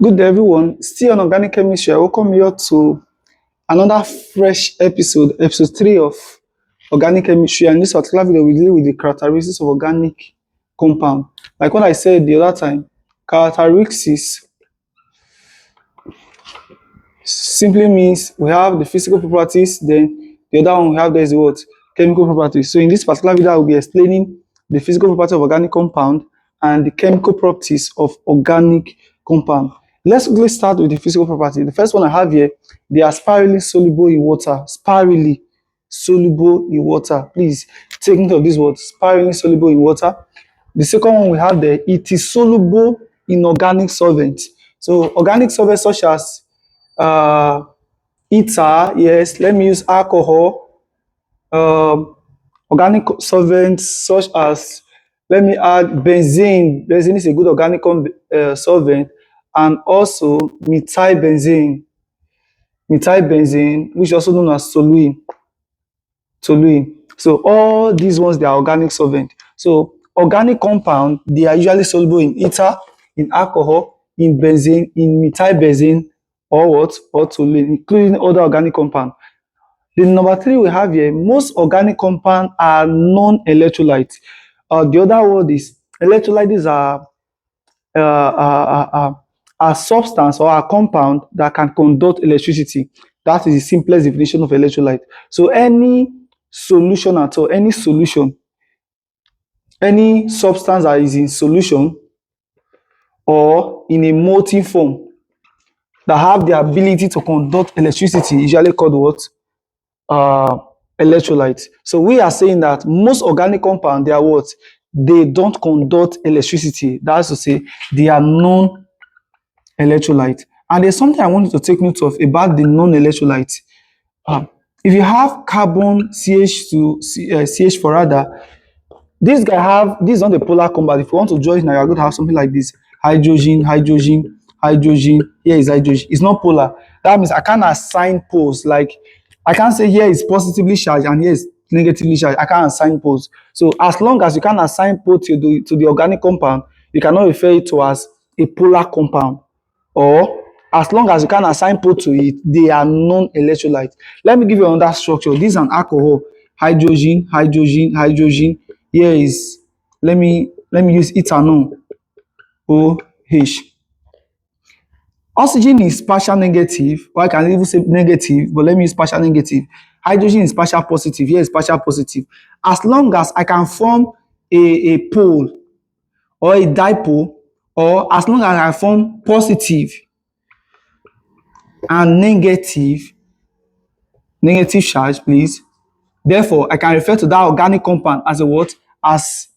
Good day, everyone. Still on organic chemistry, I welcome you all to another fresh episode, episode 3 of organic chemistry. And in this particular video, we deal with the characteristics of organic compound. Like what I said the other time, characteristics simply means we have the physical properties, then the other one we have there is what? Chemical properties. So in this particular video, I will be explaining the physical property of organic compound and the chemical properties of organic compound. Let's quickly start with the physical property. The first one I have here, they are spirally soluble in water. Spirally soluble in water. Please take note of this word, spirally soluble in water. The second one we have there, it is soluble in organic solvents. So organic solvents such as ether, yes, let me use alcohol, organic solvents such as, let me add benzene. Benzene is a good organic solvent, and also methylbenzene, which is also known as toluene. So all these ones, they are organic solvent. So organic compound, they are usually soluble in ether, in alcohol, in benzene, in methylbenzene, or what? Or toluene, including other organic compound. The number 3 we have here, most organic compound are non-electrolytes. The other word is electrolytes are substance or a compound that can conduct electricity. That is the simplest definition of electrolyte. So any solution at all, any substance that is in solution or in a molten form that have the ability to conduct electricity, usually called what? Electrolytes. So we are saying that most organic compounds, they are what? They don't conduct electricity. That's to say, they are non-electrolyte. And there's something I want you to take note of about the non-electrolyte. If you have carbon CH2, CH4 rather, this guy have, this is not the polar compound. If you want to join now, you're going to have something like this: hydrogen, hydrogen, hydrogen. Here is hydrogen. It's not polar. That means I can't assign poles. Like I can't say here is positively charged and here is negatively charged. I can't assign poles. So as long as you can assign pole to the organic compound, you cannot refer it to as a polar compound. Or as long as you can assign pole to it, they are non-electrolytes. Let me give you another structure. This is an alcohol. Hydrogen, hydrogen, hydrogen. Here is, let me use ethanol. OH. Oxygen is partial negative, or I can even say negative, but let me use partial negative. Hydrogen is partial positive. Here is partial positive. As long as I can form a pole or a dipole, or as long as I form positive and negative charge, please. Therefore, I can refer to that organic compound as a what? As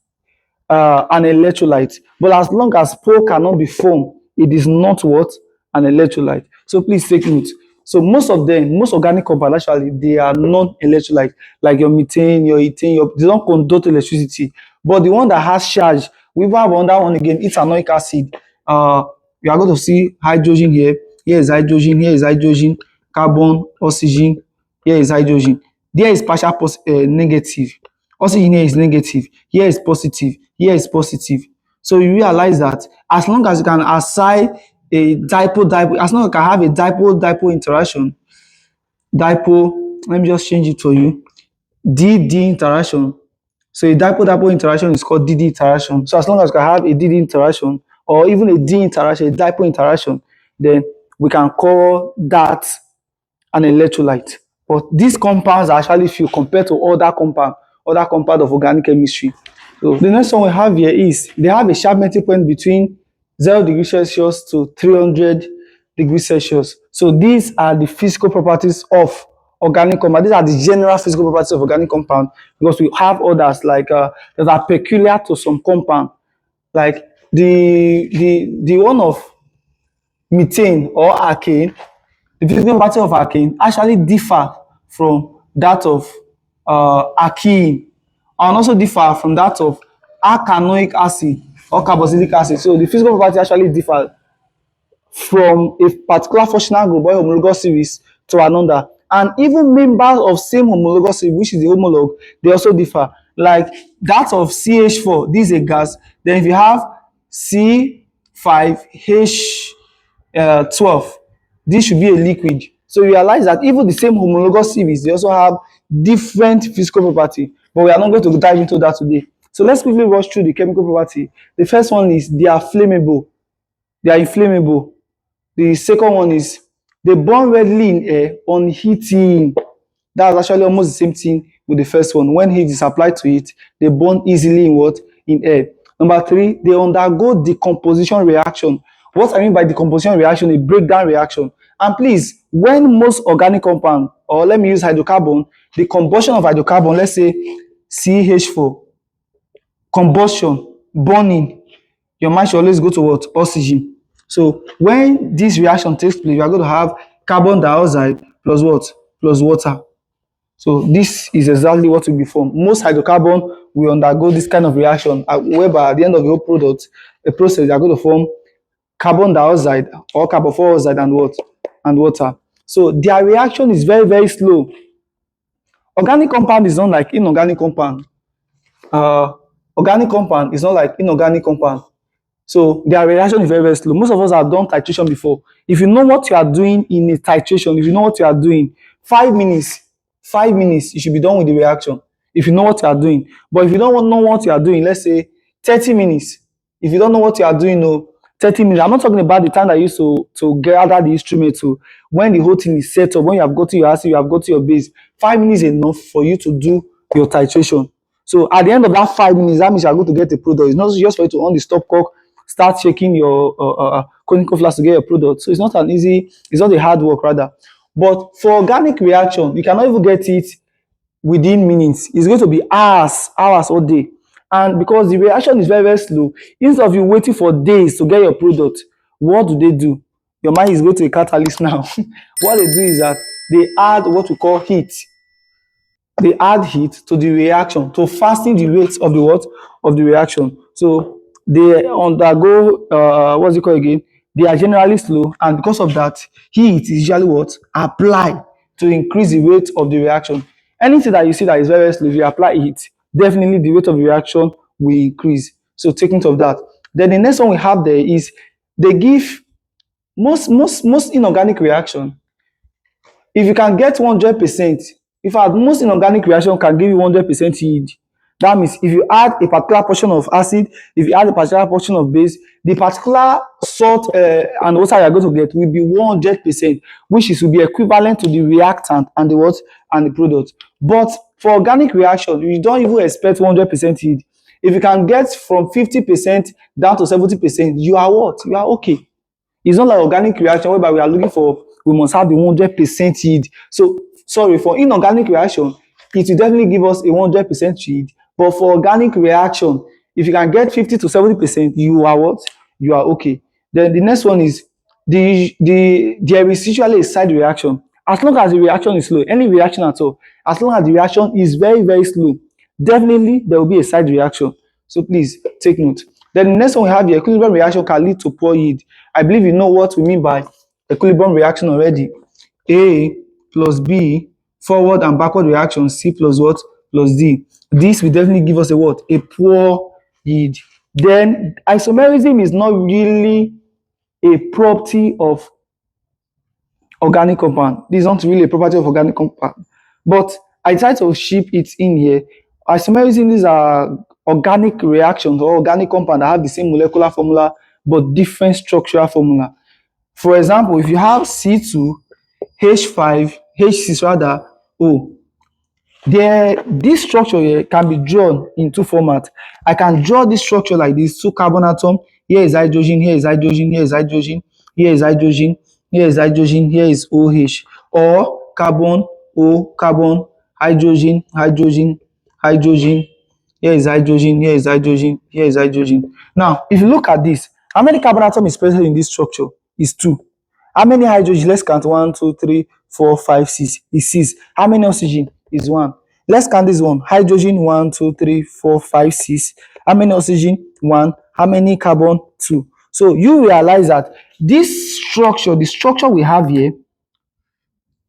an electrolyte. But as long as pole cannot be formed, it is not what? An electrolyte. So please take note. So most organic compounds actually, they are non-electrolyte, like your methane, your ethane, they don't conduct electricity. But the one that has charge, we have another one again, ethanoic acid. You are going to see hydrogen here. Here is hydrogen, here is hydrogen, carbon, oxygen, here is hydrogen. There is partial negative. Oxygen here is negative, here is positive, here is positive. So you realize that as long as you can assign a dipole, as long as you can have a dipole interaction, let me just change it for you, DD interaction. So a dipole interaction is called DD interaction. So as long as you can have a DD interaction or even a D interaction, a dipole interaction, then we can call that an electrolyte. But these compounds are actually few compared to other compound of organic chemistry. So the next one we have here is they have a sharp melting point between 0 degrees Celsius to 300 degrees Celsius. So these are the physical properties of organic compound. These are the general physical properties of organic compound, because we have others like that are peculiar to some compound, like the one of methane or alkane. The physical property of alkane actually differ from that of alkene, and also differ from that of alkanoic acid or carboxylic acid. So the physical property actually differ from a particular functional group or homologous series to another. And even members of same homologous series, which is the homolog, they also differ. Like that of CH4, this is a gas. Then if you have C5H 12. This should be a liquid. So you realize that even the same homologous series, they also have different physical property. But we are not going to dive into that today. So let's quickly rush through the chemical property. The first one is they are flammable. They are inflammable. The second one is they burn readily in air on heating. That's actually almost the same thing with the first one. When heat is applied to it, they burn easily in what? In air. Number three, they undergo decomposition reaction. What I mean by decomposition reaction, a breakdown reaction. And please, when most organic compound, or let me use hydrocarbon, the combustion of hydrocarbon, let's say CH4, combustion, burning, your mind should always go to what? Oxygen. So when this reaction takes place, you are going to have carbon dioxide plus what? Plus water. So this is exactly what will be formed. Most hydrocarbon will undergo this kind of reaction, whereby at the end of the whole product, the process, they are going to form carbon dioxide or carbon dioxide and what? And water. So their reaction is very, very slow. Organic compound is not like inorganic compound. Uh, Organic compound is not like inorganic compound. So their reaction is very, very slow. Most of us have done titration before. If you know what you are doing in a titration, if you know what you are doing, 5 minutes, 5 minutes, you should be done with the reaction. If you know what you are doing. But if you don't know what you are doing, let's say 30 minutes. If you don't know what you are doing, no, 30 minutes. I'm not talking about the time that you used to gather the instrument to when the whole thing is set up, when you have got to your acid, you have got to your base. 5 minutes is enough for you to do your titration. So at the end of that 5 minutes, that means you are going to get a product. It's not just for you to on the stopcock, start checking your conical flask to get your product. So it's not an easy, it's not a hard work rather. But for organic reaction, you cannot even get it within minutes. It's going to be hours, hours all day. And because the reaction is very, very slow, instead of you waiting for days to get your product, what do? Your mind is going to a catalyst now. What they do is that they add what we call heat. They add heat to the reaction to fasten the rate of the what? Of the reaction. So they undergo what's it called again? They are generally slow, and because of that, heat is usually what? Apply to increase the rate of the reaction. Anything that you see that is very, very slow, if you apply heat, definitely the rate of the reaction will increase. So take note of that. Then the next one we have there is they give most inorganic reaction. If you can get 100%, in fact most inorganic reaction can give you 100% yield. That means if you add a particular portion of acid, if you add a particular portion of base, the particular salt and water you are going to get will be 100%, which is will be equivalent to the reactant and the what? And the product. But for organic reaction, you don't even expect 100% yield. If you can get from 50% down to 70%, you are what? You are okay. It's not like organic reaction whereby we are looking for, we must have the 100% yield. So sorry, for inorganic reaction, it will definitely give us a 100% yield. But for organic reaction, if you can get 50 to 70%, you are what? You are okay. Then the next one is there is usually a side reaction. As long as the reaction is slow, any reaction at all, as long as the reaction is very, very slow, definitely there will be a side reaction. So please take note. Then the next one we have the equilibrium reaction can lead to poor yield. I believe you know what we mean by equilibrium reaction already. A plus B, forward and backward reaction, C plus what? Plus D. This will definitely give us a what? A poor yield. Then isomerism is not really a property of organic compound. This is not really a property of organic compound. But I try to ship it in here. Isomerism, these are organic reactions or organic compound that have the same molecular formula but different structural formula. For example, if you have C2, H5, H6 rather, O, this structure here can be drawn in two formats. I can draw this structure like this: two carbon atom. Here is hydrogen, here is hydrogen, here is hydrogen, here is hydrogen, here is hydrogen, here is OH. Or carbon, O, carbon, hydrogen, hydrogen, hydrogen, here is hydrogen, here is hydrogen, here is hydrogen. Now, if you look at this, how many carbon atom is present in this structure? Is two. How many hydrogen? Let's count: 1, 2, 3, 4, 5, 6. Is 6. How many oxygen? Is 1. Let's count this one. Hydrogen: 1, 2, 3, 4, 5, 6. How many oxygen? 1. How many carbon? 2. So you realize that this structure, the structure we have here,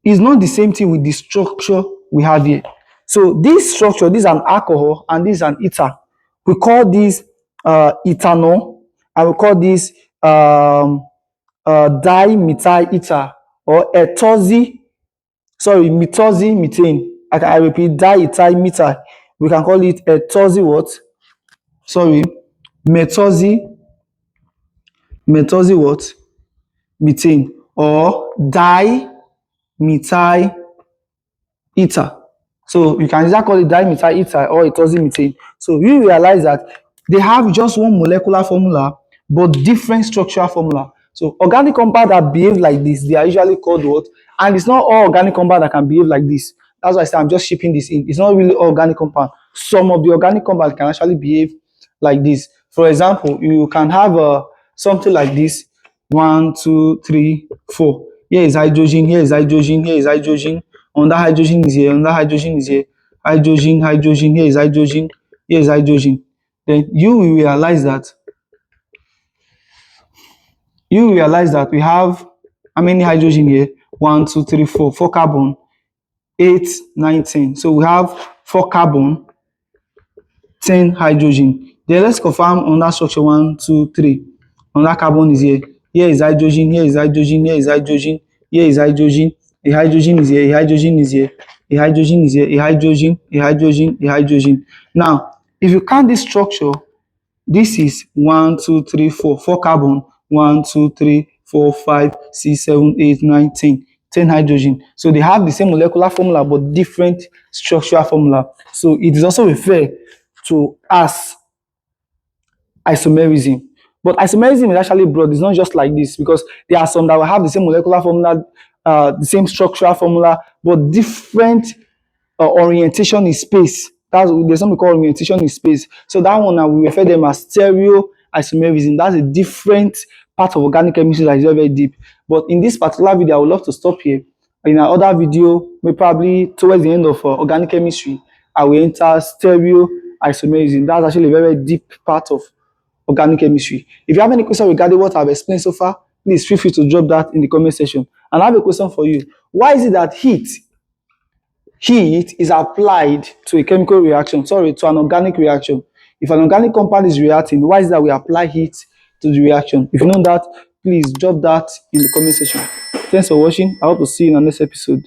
is not the same thing with the structure we have here. So this structure, this is an alcohol and this is an ether. We call this ethanol, and we call this dimethyl ether or methoxy methane. I repeat, diethyl methyl. We can call it ethoxy what? Sorry, methoxy what? Methane or dimethyl ether. So you can either call it dimethyl ether or ethoxy methane. So you realize that they have just one molecular formula but different structural formula. So organic compound that behave like this, they are usually called what? And it's not all organic compound that can behave like this. That's why I say I'm just shipping this in. It's not really all organic compound. Some of the organic compounds can actually behave like this. For example, you can have something like this. One, two, three, four. Here is hydrogen, here is hydrogen, here is hydrogen. Another hydrogen is here, another hydrogen is here. Hydrogen, hydrogen, here is hydrogen, here is hydrogen. Then you realize that we have how many hydrogen here? One, two, three, four. Four carbon, 8, 9, 10. So we have 4 carbon, 10 hydrogen. Then let's confirm on that structure. One, two, three. On that carbon is here. Here is hydrogen, here is hydrogen, here is hydrogen, here is hydrogen. A hydrogen is here, a hydrogen is here, a hydrogen is here, a hydrogen, a hydrogen, a hydrogen. Now, if you count this structure, this is 1, 2, 3, 4. 4 carbon, 1, 2, 3, 4, 5, 6, 7, 8, 9, 10. 10 hydrogen. So they have the same molecular formula but different structural formula. So it is also referred to as isomerism. But isomerism is actually broad. It's not just like this because there are some that will have the same molecular formula, the same structural formula, but different orientation in space. There's something called orientation in space. So that one now we refer them as stereo isomerism. That's a different part of organic chemistry that is very, very deep. But in this particular video, I would love to stop here. In another video, maybe probably towards the end of organic chemistry, I will enter stereo isomerism. That's actually a very, very deep part of organic chemistry. If you have any question regarding what I've explained so far, please feel free to drop that in the comment section. And I have a question for you. Why is it that heat is applied to a chemical reaction, to an organic reaction? If an organic compound is reacting, why is it that we apply heat to the reaction? If you know that, please drop that in the comment section. Thanks for watching. I hope to see you in the next episode.